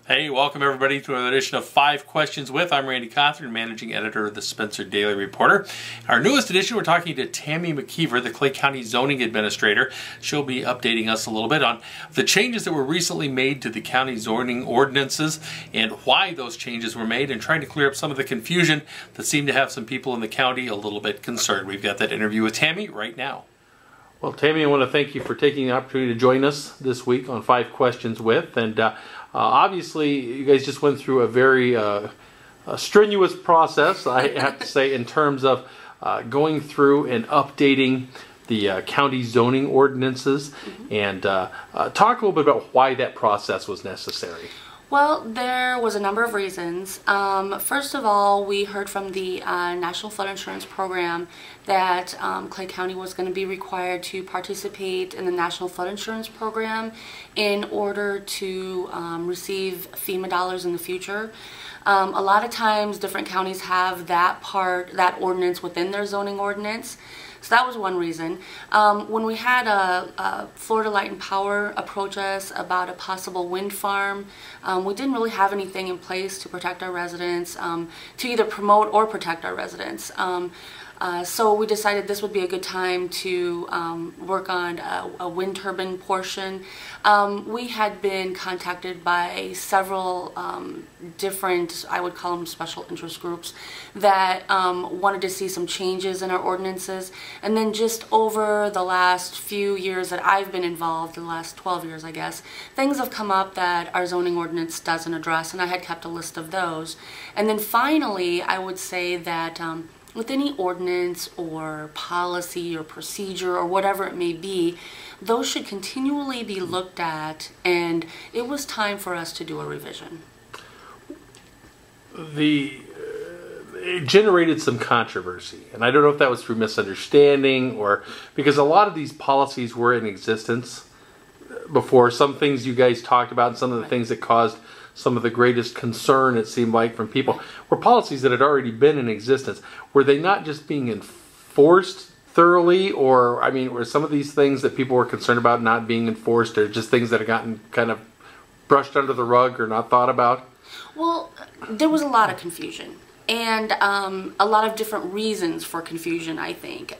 Hey, welcome everybody to another edition of 5 Questions With. I'm Randy Cothran, Managing Editor of the Spencer Daily Reporter. Our newest edition, we're talking to Tammy McKeever, the Clay County Zoning Administrator. She'll be updating us a little bit on the changes that were recently made to the county zoning ordinances and why those changes were made, and trying to clear up some of the confusion that seemed to have some people in the county a little bit concerned. We've got that interview with Tammy right now. Well, Tammy, I want to thank you for taking the opportunity to join us this week on 5 Questions With. And obviously, you guys just went through a very strenuous process, I have to say, in terms of going through and updating the county zoning ordinances. And talk a little bit about why that process was necessary. Well, there was a number of reasons. First of all, we heard from the National Flood Insurance Program that Clay County was going to be required to participate in the National Flood Insurance Program in order to receive FEMA dollars in the future. A lot of times different counties have that ordinance within their zoning ordinance. So that was one reason. When we had Florida Light and Power approach us about a possible wind farm, we didn't really have anything in place to protect our residents, to either promote or protect our residents. So we decided this would be a good time to work on a wind turbine portion. We had been contacted by several different, I would call them special interest groups, that wanted to see some changes in our ordinances. And then just over the last few years that I've been involved, the last 12 years I guess, things have come up that our zoning ordinance doesn't address, and I had kept a list of those. And then finally, I would say that with any ordinance or policy or procedure or whatever it may be, those should continually be looked at, and it was time for us to do a revision. It generated some controversy, and I don't know if that was through misunderstanding or because a lot of these policies were in existence before. Some things you guys talked about, and some of the things that caused some of the greatest concern, it seemed like, from people were policies that had already been in existence. Were they not just being enforced thoroughly, or, I mean, were some of these things that people were concerned about not being enforced, or just things that had gotten kind of brushed under the rug or not thought about? Well, there was a lot of confusion, and a lot of different reasons for confusion, I think.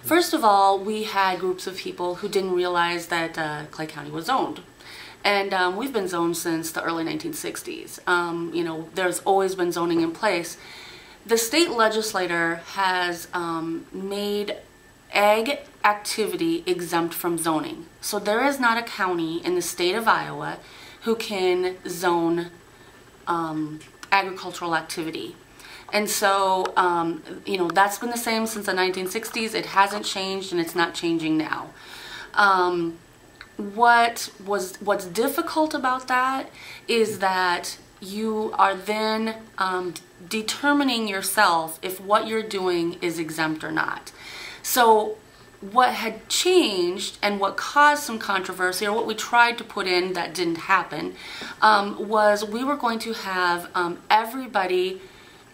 First of all, we had groups of people who didn't realize that Clay County was zoned. And we've been zoned since the early 1960s. You know, there's always been zoning in place. The state legislature has made ag activity exempt from zoning. So there is not a county in the state of Iowa who can zone agricultural activity. And so, you know, that's been the same since the 1960s. It hasn't changed, and it's not changing now. What's difficult about that is that you are then determining yourself if what you're doing is exempt or not. So what had changed and what caused some controversy, or what we tried to put in that didn't happen, was we were going to have everybody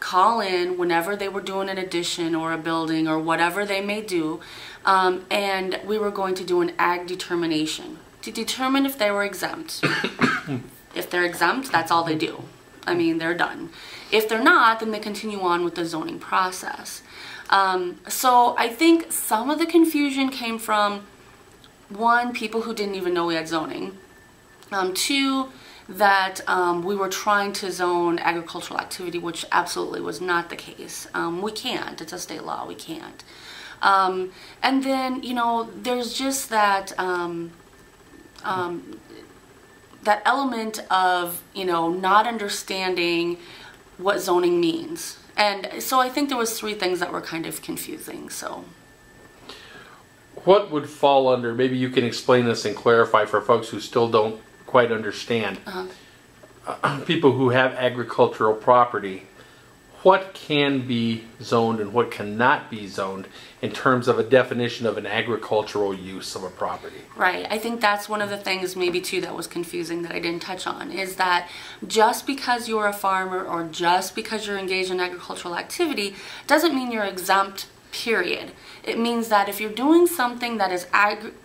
call in whenever they were doing an addition or a building or whatever they may do, and we were going to do an ag determination to determine if they were exempt. If they're exempt, that's all they do. I mean, they're done. If they're not, then they continue on with the zoning process. So I think some of the confusion came from, one, people who didn't even know we had zoning. Two, that we were trying to zone agricultural activity, which absolutely was not the case. We can't. It's a state law. We can't. And then, you know, there's just that that element of, you know, not understanding what zoning means. And so I think there was 3 things that were kind of confusing. So what would fall under, maybe you can explain this and clarify for folks who still don't quite understand, people who have agricultural property, what can be zoned and what cannot be zoned in terms of a definition of an agricultural use of a property? Right. I think that's one of the things maybe too that was confusing that I didn't touch on, is that just because you're a farmer or just because you're engaged in agricultural activity doesn't mean you're exempt, period. It means that if you're doing something that is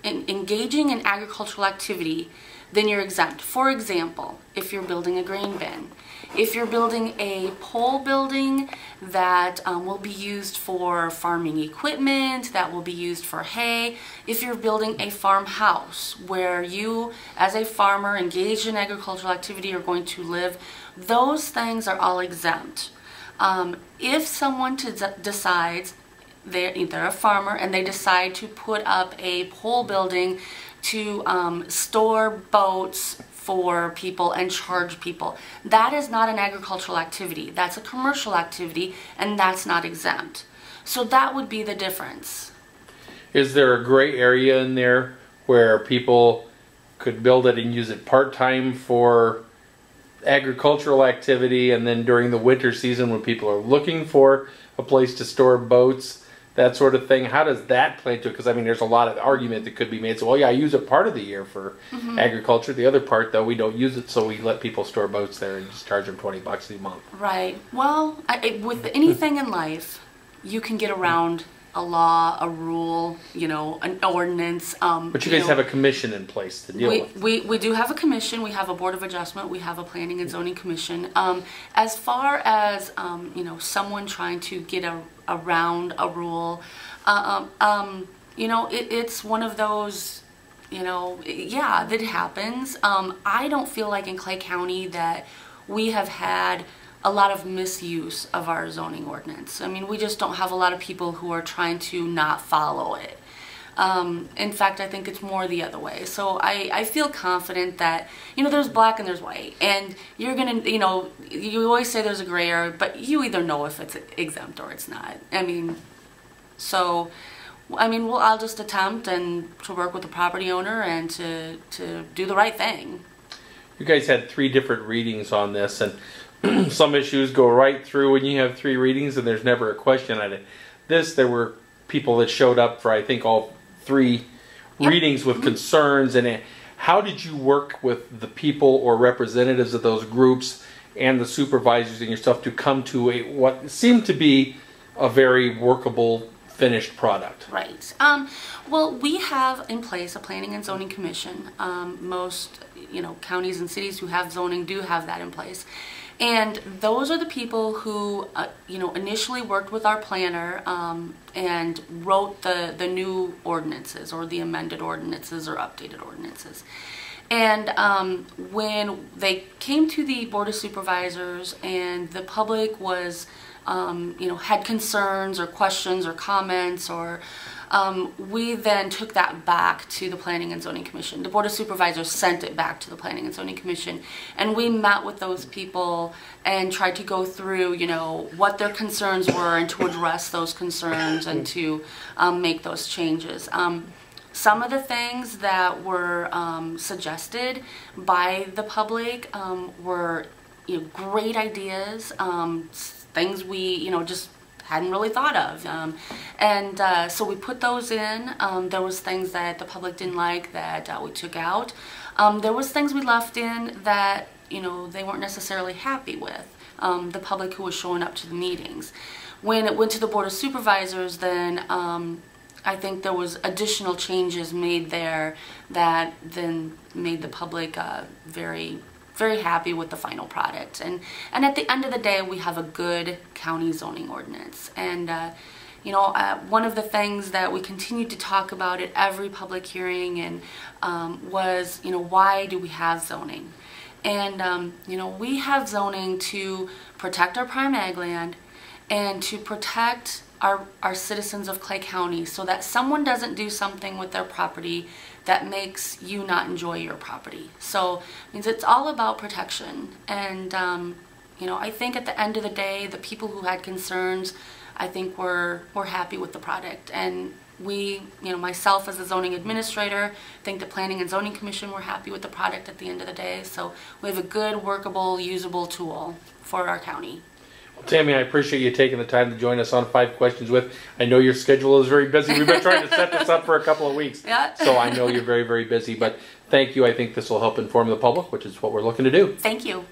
engaging in agricultural activity, then you're exempt. For example, if you're building a grain bin, if you're building a pole building that will be used for farming equipment, that will be used for hay, if you're building a farmhouse where you, as a farmer engaged in agricultural activity, are going to live, those things are all exempt. If someone decides they're a farmer and they decide to put up a pole building to store boats for people and charge people, that is not an agricultural activity. That's a commercial activity, and that's not exempt. So that would be the difference. Is there a gray area in there where people could build it and use it part-time for agricultural activity, and then during the winter season when people are looking for a place to store boats, that sort of thing? How does that play into it? Because I mean, there's a lot of argument that could be made. So, well, yeah, I use it part of the year for agriculture. The other part, though, we don't use it, so we let people store boats there and just charge them $20 a month. Right. Well, with anything in life, you can get around a law, a rule, you know, an ordinance. But you guys have a commission in place to deal with. We do have a commission. We have a board of adjustment. We have a planning and zoning commission. As far as you know, someone trying to get around a rule, you know, it's one of those, you know, yeah, that happens. I don't feel like in Clay County that we have had a lot of misuse of our zoning ordinance. I mean, we just don't have a lot of people who are trying to not follow it. In fact, I think it's more the other way. So I feel confident that, you know, there's black and there's white. And you're going to, you know, you always say there's a gray area, but you either know if it's exempt or it's not. I mean, so, I mean, I'll just attempt and to work with the property owner and to do the right thing. You guys had 3 different readings on this, and some issues go right through when you have 3 readings and there's never a question on it. There were people that showed up for, I think, all 3 readings with concerns. And how did you work with the people or representatives of those groups and the supervisors and yourself to come to what seemed to be a very workable finished product? Right. Well, we have in place a planning and zoning commission. Most, you know, counties and cities who have zoning do have that in place. And those are the people who, you know, initially worked with our planner and wrote the new ordinances or the amended ordinances or updated ordinances. And when they came to the Board of Supervisors and the public was, you know, had concerns or questions or comments, or we then took that back to the Planning and Zoning Commission. The Board of Supervisors sent it back to the Planning and Zoning Commission, and we met with those people and tried to go through, you know, what their concerns were and to address those concerns and to make those changes. Some of the things that were suggested by the public were, you know, great ideas, things we, you know, just hadn't really thought of, and so we put those in. There was things that the public didn't like that we took out. There was things we left in that, you know, they weren't necessarily happy with, the public who was showing up to the meetings. When it went to the Board of Supervisors, then I think there was additional changes made there that then made the public very happy with the final product. And at the end of the day, we have a good county zoning ordinance. And you know, one of the things that we continued to talk about at every public hearing and was, you know, why do we have zoning? And you know, we have zoning to protect our prime ag land and to protect our citizens of Clay County, so that someone doesn't do something with their property that makes you not enjoy your property. So it means it's all about protection. And you know, I think at the end of the day, the people who had concerns, I think were happy with the product. And we, you know, myself as a zoning administrator, think the Planning and Zoning Commission were happy with the product at the end of the day. So we have a good, workable, usable tool for our county. Tammy, I appreciate you taking the time to join us on 5 Questions With. I know your schedule is very busy. We've been trying to set this up for a couple of weeks. Yeah. So I know you're very, very busy. But thank you. I think this will help inform the public, which is what we're looking to do. Thank you.